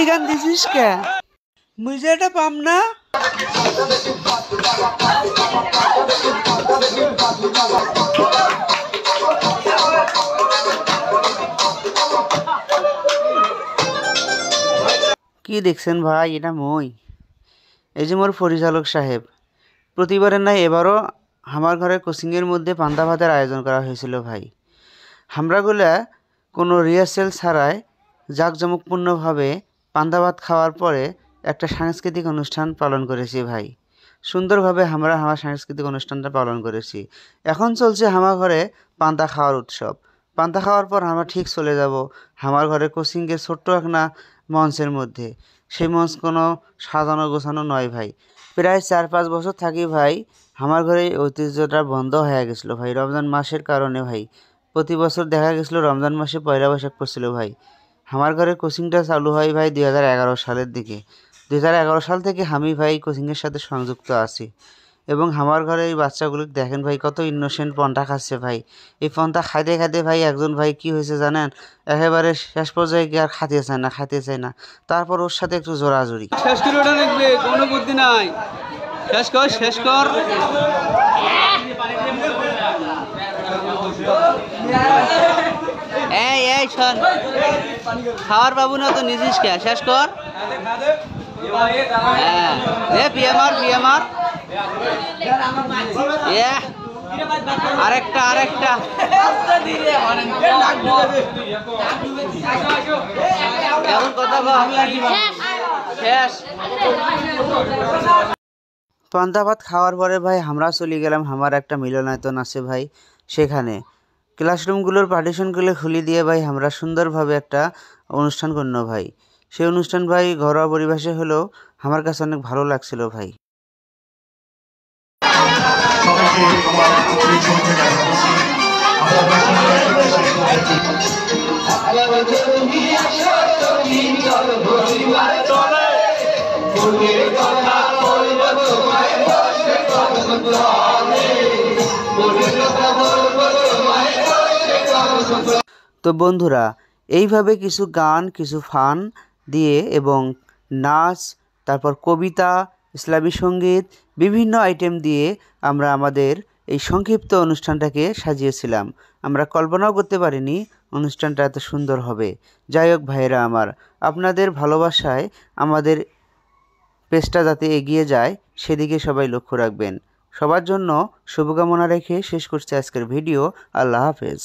গান দিছিস কে? মুই যে এটা পাম না। কি দেখছেন ভাই, এটা মই। এই যে মোর পরিচালক সাহেব। প্রতিবারের নাই এবারও আমার ঘরে কোচিংয়ের মধ্যে পান্তা ভাতের আয়োজন করা হয়েছিল ভাই। আমরাগুলা কোনো রিহার্সেল ছাড়াই জাঁকজমকপূর্ণভাবে পান্তা ভাত খাওয়ার পরে একটা সাংস্কৃতিক অনুষ্ঠান পালন করেছি ভাই। সুন্দরভাবে আমরা আমার সাংস্কৃতিক অনুষ্ঠানটা পালন করেছি। এখন চলছে আমার ঘরে পান্তা খাওয়ার উৎসব। পান্তা খাওয়ার পর আমরা ঠিক চলে যাব আমার ঘরে কোচিংয়ের ছোট্ট একটা মঞ্চের মধ্যে। সেই মঞ্চ কোনো সাজানো গোছানো নয় ভাই। প্রায় 4-5 বছর থাকি ভাই আমার ঘরে এই ঐতিহ্যটা বন্ধ হয়ে গেছিলো ভাই রমজান মাসের কারণে ভাই। প্রতি বছর দেখা গেছিলো রমজান মাসে পয়লা বৈশাখ পড়ছিল ভাই। আমার ঘরে কোচিংটা চালু হয় ভাই 2011 সালের দিকে। 2011 সাল থেকে আমি ভাই কোচিংয়ের সাথে সংযুক্ত আছি। এবং আমার ঘরে এই বাচ্চাগুলো দেখেন ভাই কত ইনোসেন্ট পন্থা খাচ্ছে ভাই। এই পন্থা খাইতে খাইতে ভাই একজন ভাই কি হয়েছে জানেন, একেবারে শেষ পর্যায়ে গিয়ে আর খাইতে চায় না। তারপর ওর সাথে একটু জোরাজুরি। শেষ করে ওটা লিখবে, কোনো বুদ্ধি নাই। শেষ কর। এই শোন, খাওয়ার বাবু না তো নিজিস কে? শেষ কর। হ্যাঁ পিএমআর আরেকটা এমন কথা শেষ। পান্তা ভাত খাওয়ার পরে ভাই আমরা চলে গেলাম আমার একটা মিলনায়তন আছে ভাই। সেখানে ক্লাসরুমগুলোর পার্টিশনগুলো খুলে দিয়ে ভাই আমরা সুন্দরভাবে একটা অনুষ্ঠান করলো ভাই। সেই অনুষ্ঠান ভাই ঘরোয়া পরিবেশে হলেও আমার কাছে অনেক ভালো লাগছিল ভাই। তো বন্ধুরা, এইভাবে কিছু গান, কিছু ফান দিয়ে এবং নাচ, তারপর কবিতা, ইসলামী সঙ্গীত, বিভিন্ন আইটেম দিয়ে আমরা আমাদের এই সংক্ষিপ্ত অনুষ্ঠানটাকে সাজিয়েছিলাম। আমরা কল্পনাও করতে পারিনি অনুষ্ঠানটা এত সুন্দর হবে। যাই হোক ভাইয়েরা আমার, আপনাদের ভালোবাসায় আমাদের পেজটা যাতে এগিয়ে যায় সেদিকে সবাই লক্ষ্য রাখবেন। সবার জন্য শুভকামনা রেখে শেষ করছি আজকের ভিডিও। আল্লাহ হাফেজ।